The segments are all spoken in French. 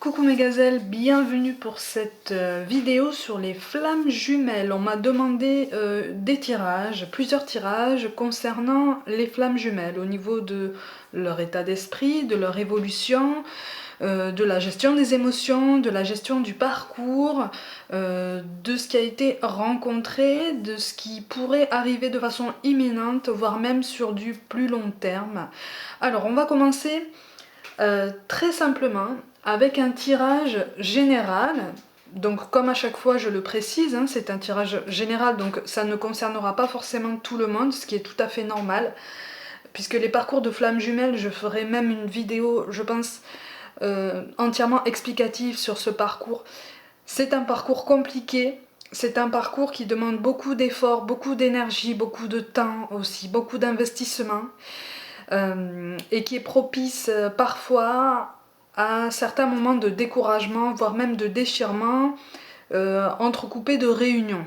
Coucou mes gazelles, bienvenue pour cette vidéo sur les flammes jumelles. On m'a demandé des tirages, plusieurs tirages concernant les flammes jumelles au niveau de leur état d'esprit, de leur évolution, de la gestion des émotions, de la gestion du parcours, de ce qui a été rencontré, de ce qui pourrait arriver de façon imminente, voire même sur du plus long terme. Alors on va commencer très simplement avec un tirage général. Donc comme à chaque fois je le précise, hein, c'est un tirage général, donc ça ne concernera pas forcément tout le monde, ce qui est tout à fait normal, puisque les parcours de flammes jumelles, je ferai même une vidéo, je pense, entièrement explicative sur ce parcours. C'est un parcours compliqué, c'est un parcours qui demande beaucoup d'efforts, beaucoup d'énergie, beaucoup de temps aussi, beaucoup d'investissement, et qui est propice parfois à certains moments de découragement, voire même de déchirement, entrecoupés de réunions.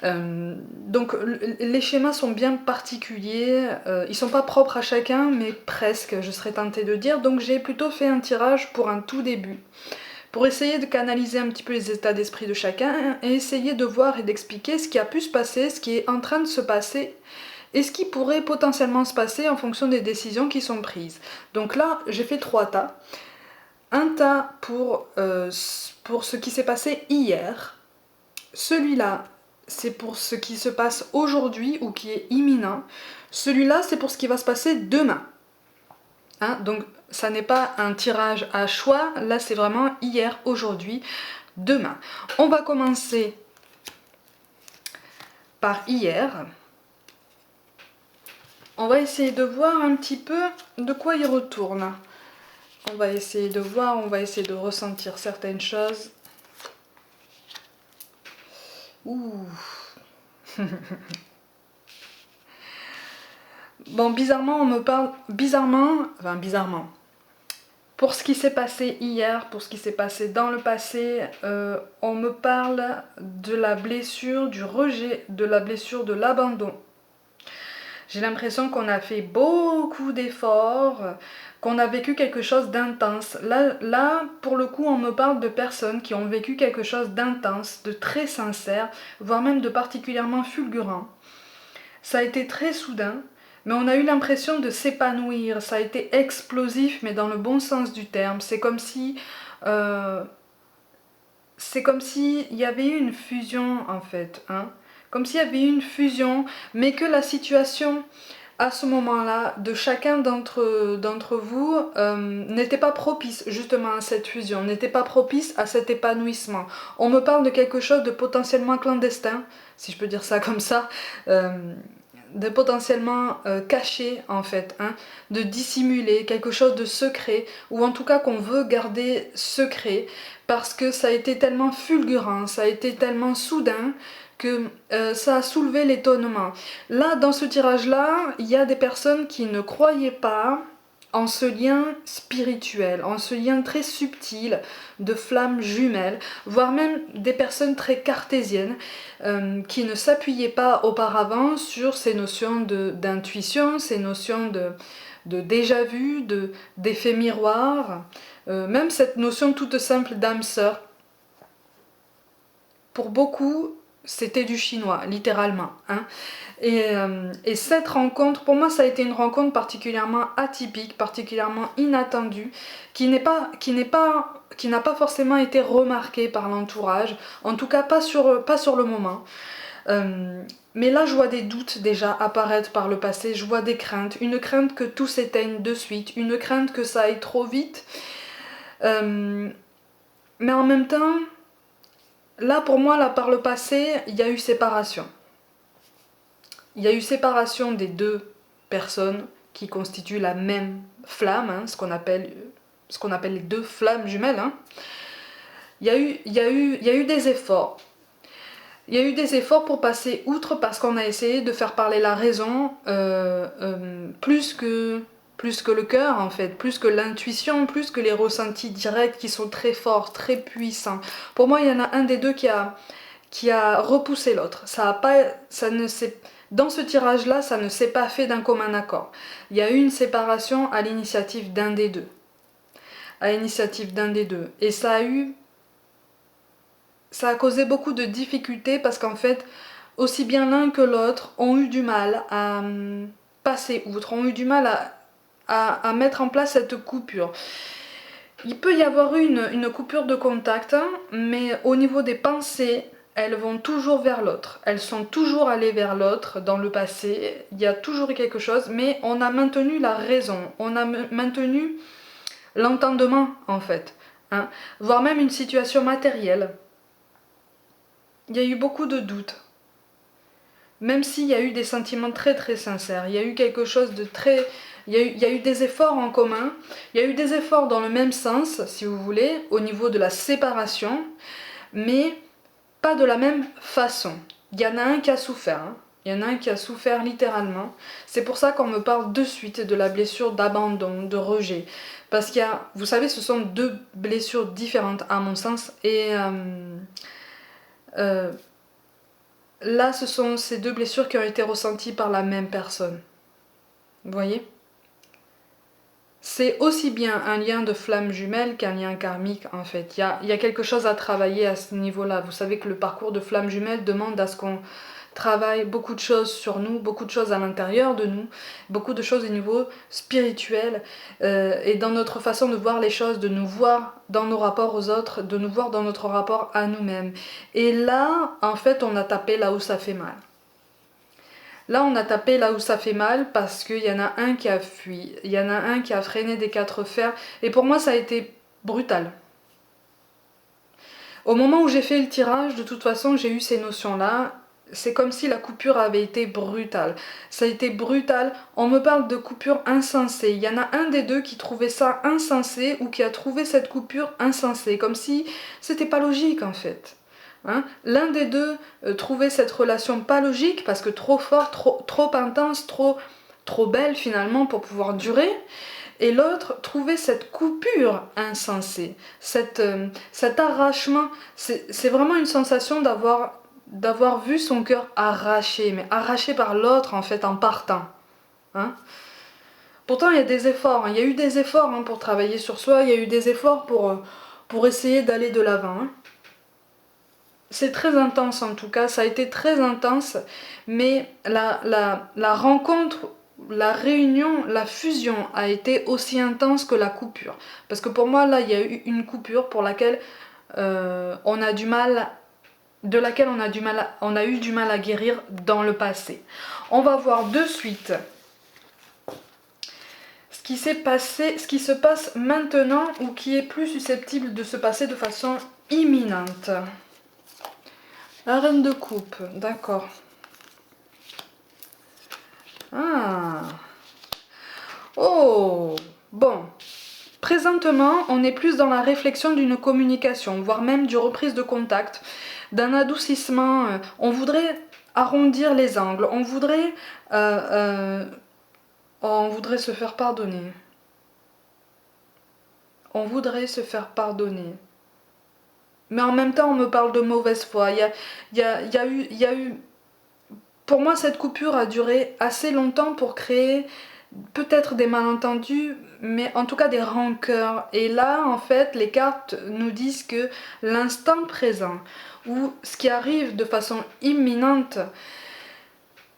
Donc les schémas sont bien particuliers, ils sont pas propres à chacun, mais presque, je serais tentée de dire. Donc j'ai plutôt fait un tirage pour un tout début, pour essayer de canaliser un petit peu les états d'esprit de chacun, et essayer de voir et d'expliquer ce qui a pu se passer, ce qui est en train de se passer, et ce qui pourrait potentiellement se passer en fonction des décisions qui sont prises. Donc là, j'ai fait 3 tas. Un tas pour ce qui s'est passé hier. Celui-là, c'est pour ce qui se passe aujourd'hui ou qui est imminent. Celui-là, c'est pour ce qui va se passer demain. Hein, donc, ça n'est pas un tirage à choix. Là, c'est vraiment hier, aujourd'hui, demain. On va commencer par hier. On va essayer de voir un petit peu de quoi il retourne. On va essayer de voir, on va essayer de ressentir certaines choses. Ouh. Bon, bizarrement, on me parle... Bizarrement... Pour ce qui s'est passé hier, pour ce qui s'est passé dans le passé, on me parle de la blessure, du rejet, de la blessure de l'abandon. J'ai l'impression qu'on a fait beaucoup d'efforts, qu'on a vécu quelque chose d'intense. Là, pour le coup, on me parle de personnes qui ont vécu quelque chose d'intense, de très sincère, voire même de particulièrement fulgurant. Ça a été très soudain, mais on a eu l'impression de s'épanouir. Ça a été explosif, mais dans le bon sens du terme. C'est comme si il y avait eu une fusion, en fait, hein. Comme s'il y avait eu une fusion, mais que la situation à ce moment-là de chacun d'entre vous n'était pas propice justement à cette fusion, n'était pas propice à cet épanouissement. On me parle de quelque chose de potentiellement clandestin, si je peux dire ça comme ça, de potentiellement caché en fait, hein, de dissimulé, quelque chose de secret, ou en tout cas qu'on veut garder secret, parce que ça a été tellement fulgurant, ça a été tellement soudain, que ça a soulevé l'étonnement. Là, dans ce tirage-là, il y a des personnes qui ne croyaient pas en ce lien spirituel, en ce lien très subtil de flammes jumelles, voire même des personnes très cartésiennes qui ne s'appuyaient pas auparavant sur ces notions d'intuition, ces notions de déjà-vu, d'effet miroir, même cette notion toute simple d'âme sœur. Pour beaucoup, c'était du chinois, littéralement, hein. Et cette rencontre, pour moi, ça a été une rencontre particulièrement atypique, particulièrement inattendue, qui n'a pas forcément été remarquée par l'entourage, en tout cas pas sur le moment. Mais là, je vois des doutes déjà apparaître par le passé, je vois des craintes, une crainte que tout s'éteigne de suite, une crainte que ça aille trop vite. Mais en même temps, là, pour moi, là, par le passé, il y a eu séparation. Il y a eu séparation des deux personnes qui constituent la même flamme, hein, ce qu'on appelle les deux flammes jumelles. Hein. Il y a eu des efforts. Il y a eu des efforts pour passer outre parce qu'on a essayé de faire parler la raison plus que le cœur en fait, plus que l'intuition, plus que les ressentis directs qui sont très forts, très puissants. Pour moi, il y en a un des deux qui a repoussé l'autre. Dans ce tirage-là, ça ne s'est pas fait d'un commun accord. Il y a eu une séparation à l'initiative d'un des deux. à l'initiative d'un des deux. Et ça a causé beaucoup de difficultés parce qu'en fait, aussi bien l'un que l'autre ont eu du mal à passer outre, ont eu du mal à mettre en place cette coupure. Il peut y avoir une coupure de contact, hein, mais au niveau des pensées, elles vont toujours vers l'autre. Elles sont toujours allées vers l'autre dans le passé. Il y a toujours eu quelque chose, mais on a maintenu la raison. On a maintenu l'entendement, en fait. Hein, voire même une situation matérielle. Il y a eu beaucoup de doutes. Même s'il y a eu des sentiments très très sincères. Il y a eu quelque chose de très... Il y a eu des efforts en commun. Il y a eu des efforts dans le même sens, si vous voulez, au niveau de la séparation. Mais pas de la même façon. Il y en a un qui a souffert. Hein. Il y en a un qui a souffert littéralement. C'est pour ça qu'on me parle de suite de la blessure d'abandon, de rejet. Parce qu'il y a, vous savez, ce sont deux blessures différentes à mon sens. Et là, ce sont ces deux blessures qui ont été ressenties par la même personne. Vous voyez ? C'est aussi bien un lien de flamme jumelle qu'un lien karmique en fait. Il y a quelque chose à travailler à ce niveau-là. Vous savez que le parcours de flamme jumelle demande à ce qu'on travaille beaucoup de choses sur nous, beaucoup de choses à l'intérieur de nous, beaucoup de choses au niveau spirituel et dans notre façon de voir les choses, de nous voir dans nos rapports aux autres, de nous voir dans notre rapport à nous-mêmes. Et là, en fait, on a tapé là où ça fait mal. Là, on a tapé là où ça fait mal parce qu'il y en a un qui a fui, il y en a un qui a freiné des quatre fers. Et pour moi, ça a été brutal. Au moment où j'ai fait le tirage, de toute façon, j'ai eu ces notions-là. C'est comme si la coupure avait été brutale. Ça a été brutal. On me parle de coupure insensée. Il y en a un des deux qui trouvait ça insensé ou qui a trouvé cette coupure insensée. Comme si c'était pas logique en fait. Hein, l'un des deux trouvait cette relation pas logique parce que trop fort, trop intense, trop belle finalement pour pouvoir durer. Et l'autre trouvait cette coupure insensée, cet arrachement. C'est vraiment une sensation d'avoir vu son cœur arraché, mais arraché par l'autre en fait en partant. Hein. Pourtant il y a des efforts, hein. Il y a eu des efforts hein, pour travailler sur soi, il y a eu des efforts pour essayer d'aller de l'avant. Hein. C'est très intense en tout cas, ça a été très intense, mais la rencontre, la réunion, la fusion a été aussi intense que la coupure. Parce que pour moi, là, il y a eu une coupure pour laquelle on a du mal, de laquelle on a eu du mal à guérir dans le passé. On va voir de suite ce qui s'est passé, ce qui se passe maintenant ou qui est plus susceptible de se passer de façon imminente. La reine de coupe, d'accord. Ah. Oh. Bon. Présentement, on est plus dans la réflexion d'une communication, voire même d'une reprise de contact, d'un adoucissement. On voudrait arrondir les angles, on voudrait se faire pardonner. On voudrait se faire pardonner. Mais en même temps, on me parle de mauvaise foi. Il y a eu... Pour moi, cette coupure a duré assez longtemps pour créer peut-être des malentendus, mais en tout cas des rancœurs. Et là, en fait, les cartes nous disent que l'instant présent, ou ce qui arrive de façon imminente,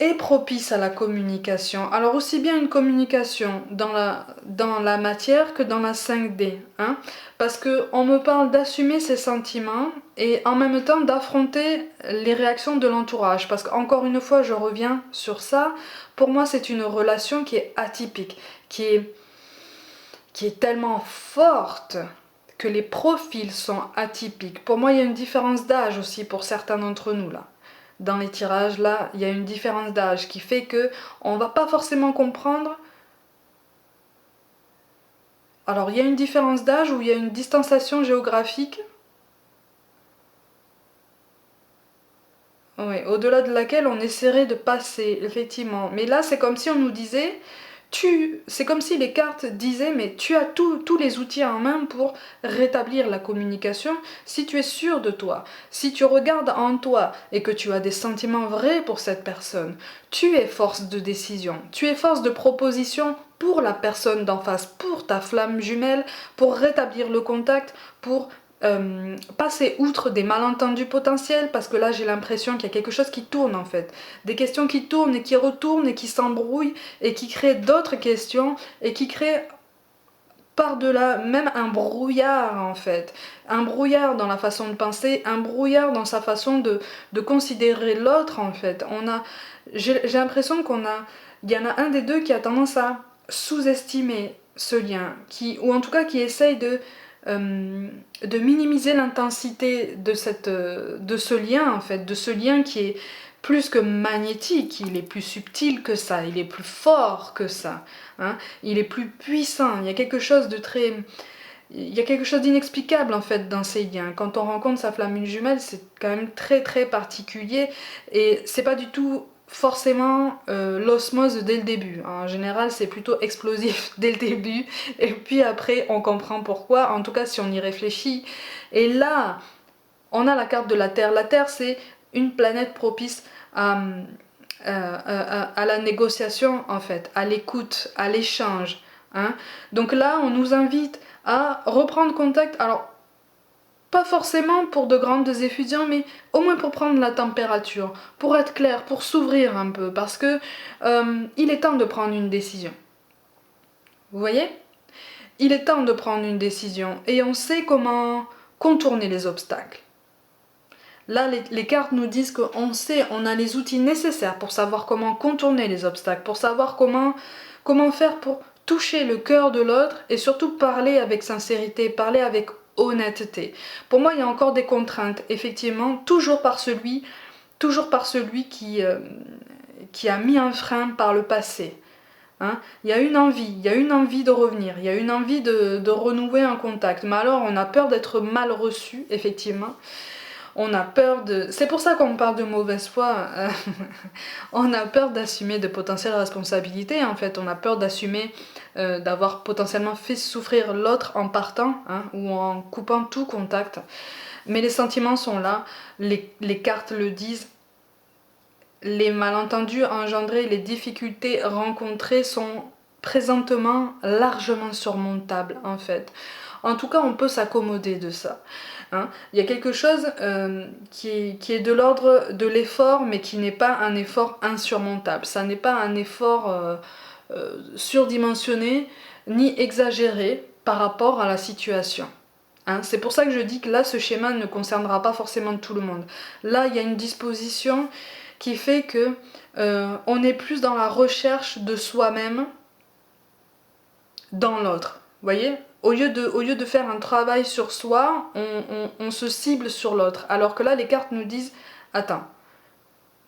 est propice à la communication. Alors aussi bien une communication dans la matière que dans la 5D. Hein, parce qu'on me parle d'assumer ses sentiments et en même temps d'affronter les réactions de l'entourage. Parce qu'encore une fois, je reviens sur ça, pour moi c'est une relation qui est atypique, qui est tellement forte que les profils sont atypiques. Pour moi il y a une différence d'âge aussi pour certains d'entre nous là. Dans les tirages, là, il y a une différence d'âge qui fait que on va pas forcément comprendre. Alors, il y a une différence d'âge ou il y a une distanciation géographique. Oui, au-delà de laquelle on essaierait de passer, effectivement. Mais là, c'est comme si on nous disait... C'est comme si les cartes disaient mais tu as tous les outils en main pour rétablir la communication si tu es sûr de toi, si tu regardes en toi et que tu as des sentiments vrais pour cette personne, tu es force de décision, tu es force de proposition pour la personne d'en face, pour ta flamme jumelle, pour rétablir le contact, pour passer outre des malentendus potentiels, parce que là j'ai l'impression qu'il y a quelque chose qui tourne en fait, des questions qui tournent et qui retournent et qui s'embrouillent et qui créent d'autres questions et qui créent par-delà même un brouillard en fait, un brouillard dans la façon de penser, un brouillard dans sa façon de considérer l'autre en fait. J'ai l'impression il y en a un des deux qui a tendance à sous-estimer ce lien, ou en tout cas qui essaye de minimiser l'intensité de ce lien en fait, de ce lien qui est plus que magnétique, il est plus subtil que ça, il est plus fort que ça, hein, il est plus puissant, il y a quelque chose d'inexplicable en fait dans ces liens. Quand on rencontre sa flamme jumelle, c'est quand même très très particulier et c'est pas du tout forcément l'osmose dès le début. En général, c'est plutôt explosif dès le début et puis après on comprend pourquoi, en tout cas si on y réfléchit. Et là, on a la carte de la Terre. La Terre, c'est une planète propice à la négociation en fait, à l'écoute, à l'échange. Hein. Donc là, on nous invite à reprendre contact. Alors, pas forcément pour de grandes effusions, mais au moins pour prendre la température, pour être clair, pour s'ouvrir un peu, parce que il est temps de prendre une décision. Vous voyez ? Il est temps de prendre une décision et on sait comment contourner les obstacles. Là, les cartes nous disent qu'on sait, on a les outils nécessaires pour savoir comment contourner les obstacles, pour savoir comment faire pour toucher le cœur de l'autre et surtout parler avec sincérité, parler avec honnêteté. Pour moi, il y a encore des contraintes, effectivement, toujours par celui qui a mis un frein par le passé. Hein, il y a une envie de revenir, il y a une envie de renouer un contact. Mais alors, on a peur d'être mal reçu, effectivement. On a peur de... C'est pour ça qu'on parle de mauvaise foi. On a peur d'assumer de potentielles responsabilités, en fait. On a peur d'assumer d'avoir potentiellement fait souffrir l'autre en partant, hein, ou en coupant tout contact. Mais les sentiments sont là, les cartes le disent. Les malentendus engendrés, les difficultés rencontrées sont présentement largement surmontables, en fait. En tout cas, on peut s'accommoder de ça. Hein. Il y a quelque chose qui est de l'ordre de l'effort, mais qui n'est pas un effort insurmontable. Ça n'est pas un effort surdimensionné ni exagéré par rapport à la situation. Hein. C'est pour ça que je dis que là, ce schéma ne concernera pas forcément tout le monde. Là, il y a une disposition qui fait que on est plus dans la recherche de soi-même dans l'autre. Vous voyez ? Au lieu de faire un travail sur soi, on se cible sur l'autre. Alors que là, les cartes nous disent, attends,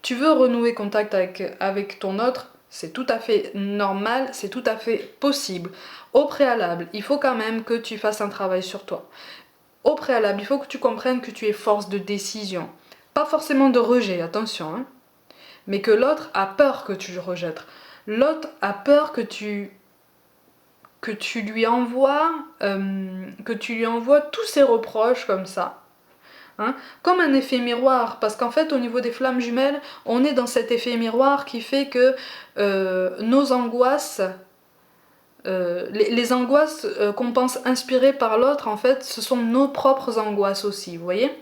tu veux renouer contact avec ton autre, c'est tout à fait normal, c'est tout à fait possible. Au préalable, il faut quand même que tu fasses un travail sur toi. Au préalable, il faut que tu comprennes que tu es force de décision. Pas forcément de rejet, attention, hein, mais que l'autre a peur que tu le rejettes. L'autre a peur que tu lui envoies tous ces reproches comme ça. Hein, comme un effet miroir, parce qu'en fait au niveau des flammes jumelles, on est dans cet effet miroir qui fait que nos angoisses, les angoisses qu'on pense inspirées par l'autre, en fait, ce sont nos propres angoisses aussi, vous voyez ?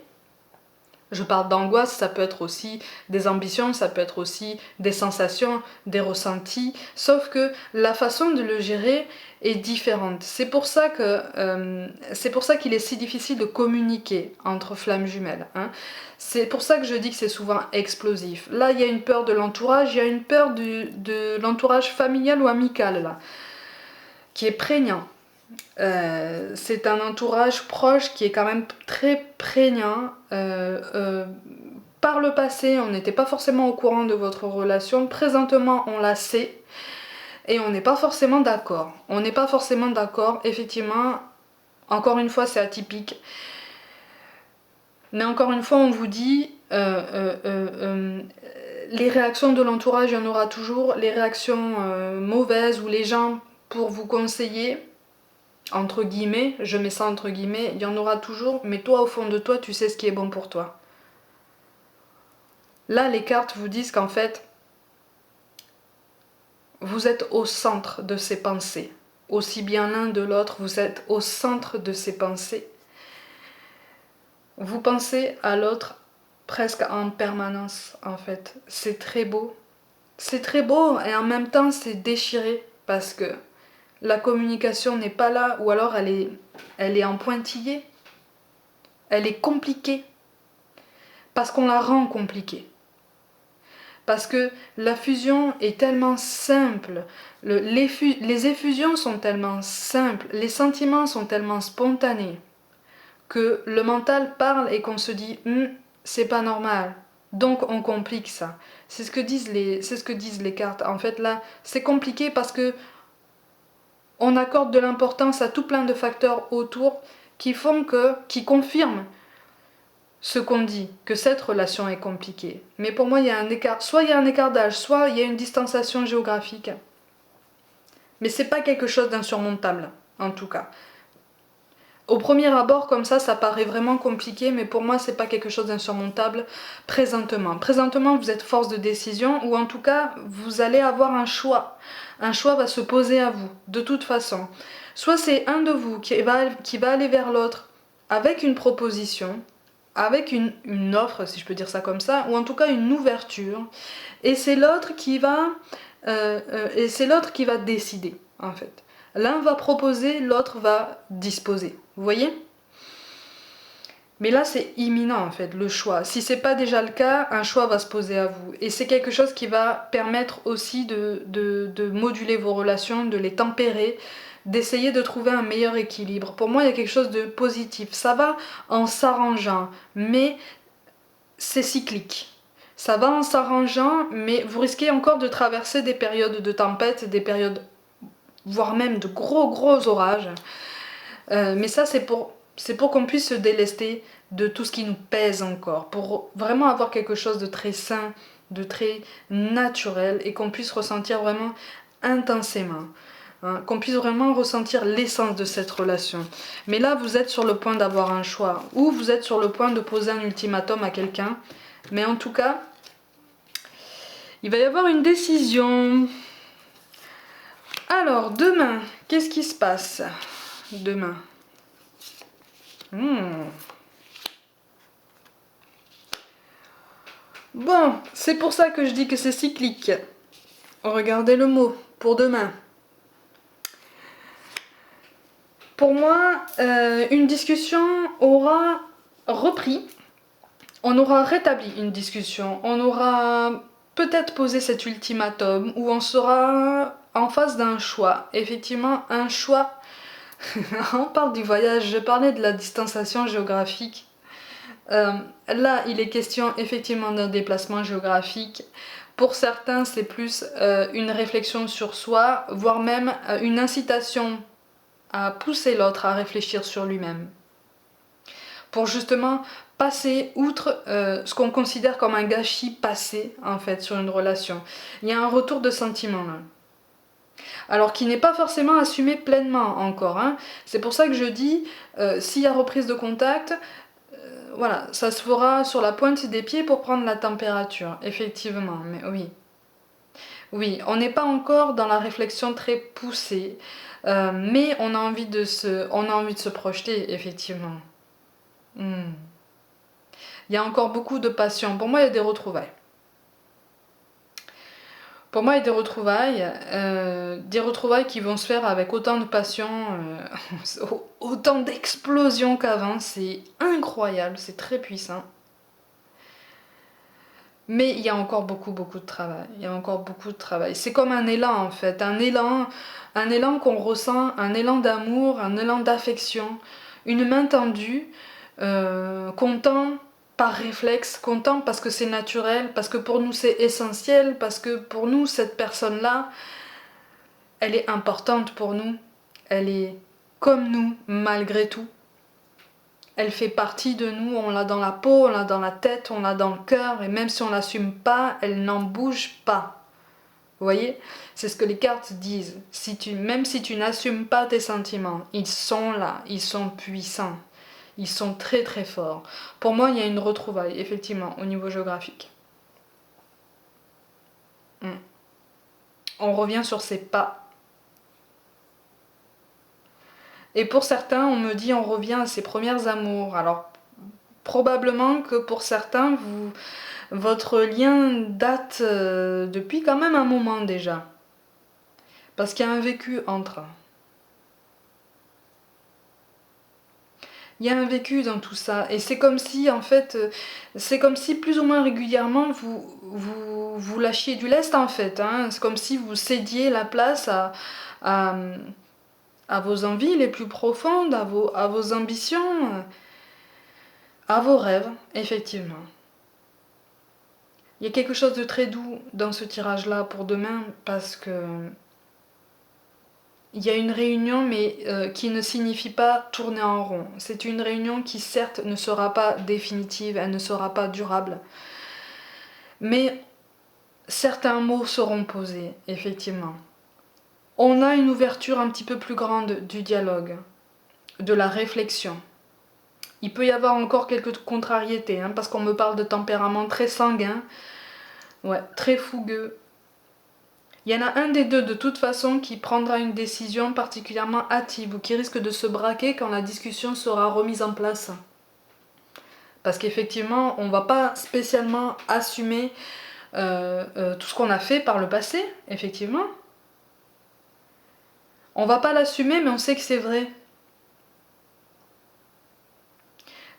Je parle d'angoisse, ça peut être aussi des ambitions, ça peut être aussi des sensations, des ressentis, sauf que la façon de le gérer est différente. C'est pour ça qu'il est si difficile de communiquer entre flammes jumelles. Hein. C'est pour ça que je dis que c'est souvent explosif. Là, il y a une peur de l'entourage, il y a une peur de l'entourage familial ou amical, là, qui est prégnant. C'est un entourage proche qui est quand même très prégnant. Par le passé, on n'était pas forcément au courant de votre relation. Présentement, on la sait. Et on n'est pas forcément d'accord. On n'est pas forcément d'accord. Effectivement, encore une fois, c'est atypique. Mais encore une fois, on vous dit... les réactions de l'entourage, il y en aura toujours. Les réactions mauvaises ou les gens pour vous conseiller... entre guillemets, je mets ça entre guillemets, il y en aura toujours, mais toi au fond de toi, tu sais ce qui est bon pour toi. Là, les cartes vous disent qu'en fait, vous êtes au centre de ses pensées. Aussi bien l'un de l'autre, vous êtes au centre de ses pensées. Vous pensez à l'autre presque en permanence, en fait. C'est très beau. C'est très beau et en même temps c'est déchiré parce que la communication n'est pas là ou alors elle est en pointillé. Elle est compliquée. Parce qu'on la rend compliquée. Parce que la fusion est tellement simple, les effusions sont tellement simples, les sentiments sont tellement spontanés que le mental parle et qu'on se dit c'est pas normal. Donc on complique ça. C'est ce que disent les cartes. En fait là, c'est compliqué parce que on accorde de l'importance à tout plein de facteurs autour qui confirment ce qu'on dit, que cette relation est compliquée. Mais pour moi, il y a un écart. Soit il y a un écart d'âge, soit il y a une distanciation géographique. Mais c'est pas quelque chose d'insurmontable, en tout cas. Au premier abord, comme ça paraît vraiment compliqué, mais pour moi, c'est pas quelque chose d'insurmontable présentement. Présentement, vous êtes force de décision, ou en tout cas, vous allez avoir un choix. Un choix va se poser à vous, de toute façon. Soit c'est un de vous qui va aller vers l'autre avec une proposition, avec une offre, si je peux dire ça comme ça, ou en tout cas une ouverture, et c'est l'autre qui va décider, en fait. L'un va proposer, l'autre va disposer. Vous voyez? Mais là, c'est imminent, en fait, le choix. Si c'est pas déjà le cas, un choix va se poser à vous. Et c'est quelque chose qui va permettre aussi de moduler vos relations, de les tempérer, d'essayer de trouver un meilleur équilibre. Pour moi, il y a quelque chose de positif. Ça va en s'arrangeant, mais c'est cyclique. Ça va en s'arrangeant, mais vous risquez encore de traverser des périodes de tempête, des périodes, voire même de gros orages. Mais ça, c'est pour qu'on puisse se délester de tout ce qui nous pèse encore, pour vraiment avoir quelque chose de très sain, de très naturel, et qu'on puisse ressentir vraiment intensément. Hein, qu'on puisse vraiment ressentir l'essence de cette relation. Mais là, vous êtes sur le point d'avoir un choix, ou vous êtes sur le point de poser un ultimatum à quelqu'un. Mais en tout cas, il va y avoir une décision. Alors, demain, qu'est-ce qui se passe demain? Bon, c'est pour ça que je dis que c'est cyclique. Regardez le mot pour demain. Pour moi, une discussion aura repris. On aura rétabli une discussion. On aura peut-être posé cet ultimatum où on sera en face d'un choix. Effectivement, un choix. On parle du voyage, je parlais de la distanciation géographique. Là, il est question effectivement d'un déplacement géographique. Pour certains, c'est plus une réflexion sur soi, voire même une incitation à pousser l'autre à réfléchir sur lui-même. Pour justement passer outre ce qu'on considère comme un gâchis passé, en fait, sur une relation. Il y a un retour de sentiment, là. Alors qui n'est pas forcément assumé pleinement encore. Hein. C'est pour ça que je dis, s'il y a reprise de contact, voilà, ça se fera sur la pointe des pieds pour prendre la température, effectivement, mais oui. Oui, on n'est pas encore dans la réflexion très poussée, mais on a envie de se projeter, effectivement. Il y a encore beaucoup de passion. Pour moi, il y a des retrouvailles. Pour moi, il y a des retrouvailles qui vont se faire avec autant de passion, autant d'explosion qu'avant. C'est incroyable, c'est très puissant. Mais il y a encore beaucoup de travail. Il y a encore beaucoup de travail. C'est comme un élan en fait, un élan qu'on ressent, un élan d'amour, un élan d'affection, une main tendue, qu'on tend par réflexe, qu'on tend parce que c'est naturel, parce que pour nous c'est essentiel, parce que pour nous cette personne-là, elle est importante pour nous, elle est comme nous malgré tout. Elle fait partie de nous, on l'a dans la peau, on l'a dans la tête, on l'a dans le cœur, et même si on l'assume pas, elle n'en bouge pas. Vous voyez? C'est ce que les cartes disent. Même si tu n'assumes pas tes sentiments, ils sont là, ils sont puissants, ils sont très très forts. Pour moi, il y a une retrouvaille, effectivement, au niveau géographique. On revient sur ses pas. Et pour certains, on me dit on revient à ses premières amours. Alors, probablement que pour certains, votre lien date depuis quand même un moment déjà. Parce qu'il y a un vécu entre. Il y a un vécu dans tout ça. Et c'est comme si, en fait, c'est comme si plus ou moins régulièrement, vous lâchiez du lest, en fait. Hein. C'est comme si vous cédiez la place à, à vos envies les plus profondes, à vos ambitions, à vos rêves, effectivement. Il y a quelque chose de très doux dans ce tirage-là pour demain, parce que il y a une réunion, mais qui ne signifie pas tourner en rond. C'est une réunion qui, certes, ne sera pas définitive, elle ne sera pas durable. Mais certains mots seront posés, effectivement. On a une ouverture un petit peu plus grande du dialogue, de la réflexion. Il peut y avoir encore quelques contrariétés, hein, parce qu'on me parle de tempérament très sanguin, ouais, très fougueux. Il y en a un des deux de toute façon qui prendra une décision particulièrement hâtive ou qui risque de se braquer quand la discussion sera remise en place. Parce qu'effectivement, on ne va pas spécialement assumer tout ce qu'on a fait par le passé, effectivement. On va pas l'assumer, mais on sait que c'est vrai.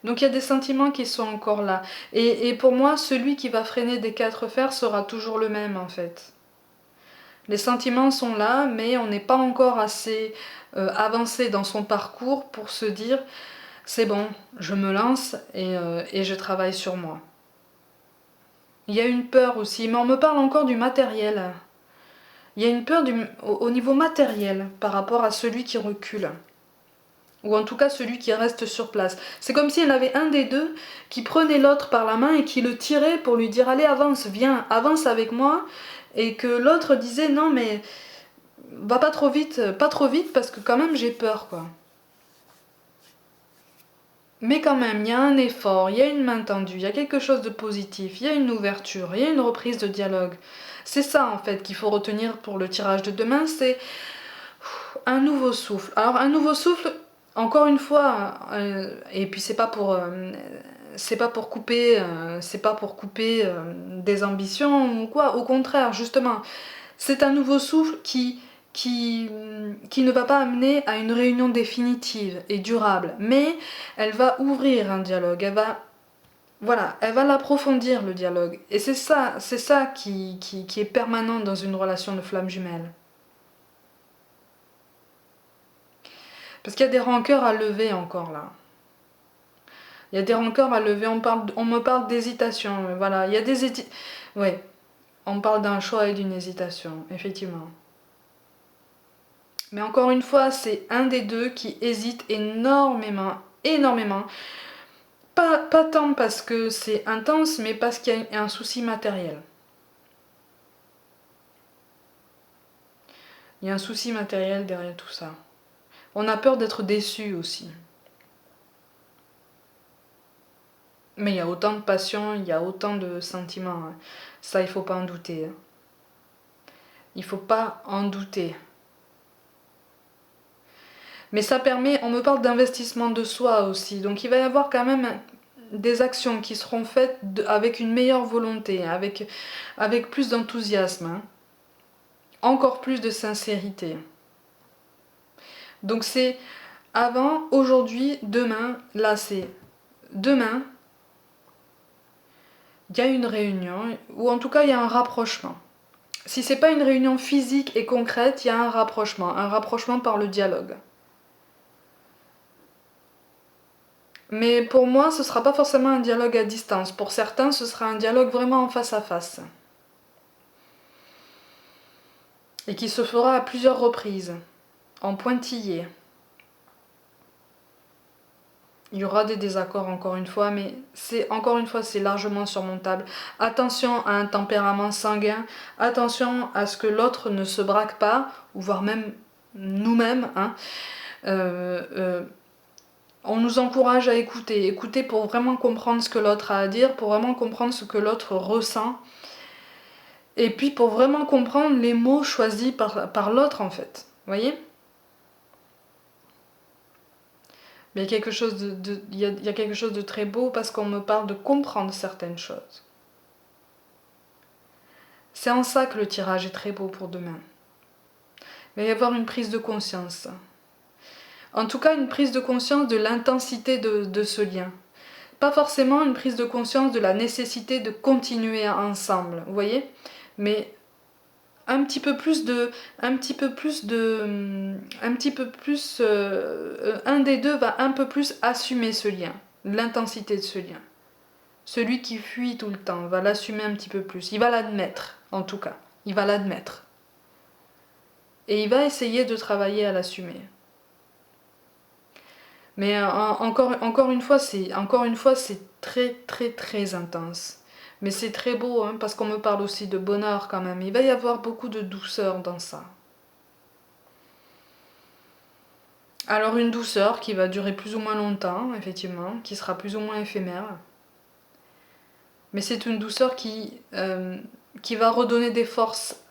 Donc il y a des sentiments qui sont encore là. Et pour moi, celui qui va freiner des 4 fers sera toujours le même, en fait. Les sentiments sont là, mais on n'est pas encore assez avancé dans son parcours pour se dire c'est bon, je me lance et je travaille sur moi. Il y a une peur aussi, mais on me parle encore du matériel. Il y a une peur au niveau matériel par rapport à celui qui recule. Ou en tout cas celui qui reste sur place. C'est comme s'il y en avait un des deux qui prenait l'autre par la main et qui le tirait pour lui dire allez avance, viens, avance avec moi. Et que l'autre disait non mais va pas trop vite parce que quand même j'ai peur quoi. Mais quand même, il y a un effort, il y a une main tendue, il y a quelque chose de positif, il y a une ouverture, il y a une reprise de dialogue. C'est ça en fait qu'il faut retenir pour le tirage de demain, c'est un nouveau souffle. Alors un nouveau souffle, encore une fois, et puis c'est pas pour couper, des ambitions ou quoi. Au contraire, justement, c'est un nouveau souffle qui ne va pas amener à une réunion définitive et durable, mais elle va ouvrir un dialogue, elle va l'approfondir le dialogue. Et c'est ça qui est permanent dans une relation de flamme jumelle. Parce qu'il y a des rancœurs à lever encore là. Il y a des rancœurs à lever, on me parle d'hésitation, voilà, il y a des ouais, on parle d'un choix et d'une hésitation, effectivement. Mais encore une fois, c'est un des deux qui hésite énormément, énormément. Pas tant parce que c'est intense, mais parce qu'il y a un souci matériel. Il y a un souci matériel derrière tout ça. On a peur d'être déçu aussi. Mais il y a autant de passion, il y a autant de sentiments. Hein. Ça, il faut pas en douter. Hein. Il faut pas en douter. Mais ça permet, on me parle d'investissement de soi aussi. Donc il va y avoir quand même des actions qui seront faites avec une meilleure volonté, avec plus d'enthousiasme. Hein. Encore plus de sincérité. Donc c'est avant, aujourd'hui, demain. Là c'est demain. Il y a une réunion, ou en tout cas il y a un rapprochement. Si c'est pas une réunion physique et concrète, il y a un rapprochement par le dialogue. Mais pour moi, ce sera pas forcément un dialogue à distance. Pour certains, ce sera un dialogue vraiment en face à face. Et qui se fera à plusieurs reprises, en pointillé. Il y aura des désaccords encore une fois, mais c'est largement surmontable. Attention à un tempérament sanguin, attention à ce que l'autre ne se braque pas, ou voire même nous-mêmes. Hein. On nous encourage à écouter pour vraiment comprendre ce que l'autre a à dire, pour vraiment comprendre ce que l'autre ressent. Et puis pour vraiment comprendre les mots choisis par l'autre en fait. Vous voyez? Mais il y a quelque chose il y a quelque chose de très beau parce qu'on me parle de comprendre certaines choses. C'est en ça que le tirage est très beau pour demain. Il va y avoir une prise de conscience. En tout cas, une prise de conscience de l'intensité de ce lien. Pas forcément une prise de conscience de la nécessité de continuer ensemble, vous voyez? Mais un petit peu plus un des deux va un peu plus assumer ce lien, l'intensité de ce lien. Celui qui fuit tout le temps va l'assumer un petit peu plus, il va l'admettre, en tout cas, il va l'admettre. Et il va essayer de travailler à l'assumer. Mais encore une fois, c'est très très très intense. Mais c'est très beau, hein, parce qu'on me parle aussi de bonheur quand même. Il va y avoir beaucoup de douceur dans ça. Alors une douceur qui va durer plus ou moins longtemps, effectivement, qui sera plus ou moins éphémère. Mais c'est une douceur qui va redonner des forces,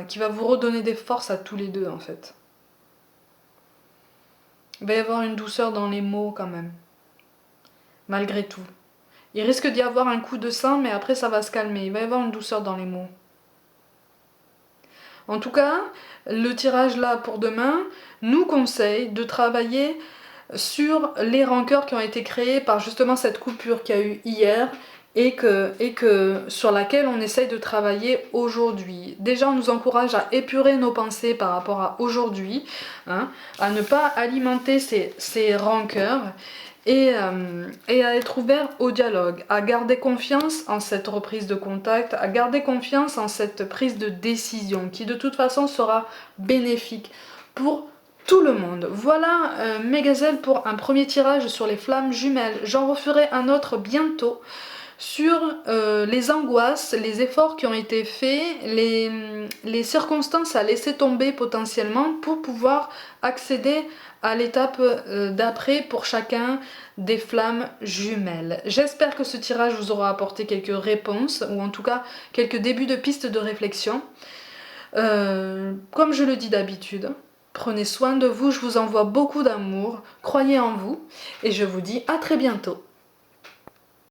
qui va vous redonner des forces à tous les deux en fait. Il va y avoir une douceur dans les mots quand même, malgré tout. Il risque d'y avoir un coup de sang, mais après ça va se calmer. Il va y avoir une douceur dans les mots. En tout cas, le tirage là pour demain nous conseille de travailler sur les rancœurs qui ont été créées par justement cette coupure qu'il y a eu hier et sur laquelle on essaye de travailler aujourd'hui. Déjà, on nous encourage à épurer nos pensées par rapport à aujourd'hui, hein, à ne pas alimenter ces rancœurs et à être ouvert au dialogue, à garder confiance en cette reprise de contact, à garder confiance en cette prise de décision qui de toute façon sera bénéfique pour tout le monde. Voilà mes gazelles pour un premier tirage sur les flammes jumelles. J'en referai un autre bientôt sur les angoisses, les efforts qui ont été faits, les circonstances à laisser tomber potentiellement pour pouvoir accéder à l'étape d'après pour chacun des flammes jumelles. J'espère que ce tirage vous aura apporté quelques réponses ou en tout cas quelques débuts de pistes de réflexion. Comme je le dis d'habitude, prenez soin de vous, je vous envoie beaucoup d'amour, croyez en vous et je vous dis à très bientôt.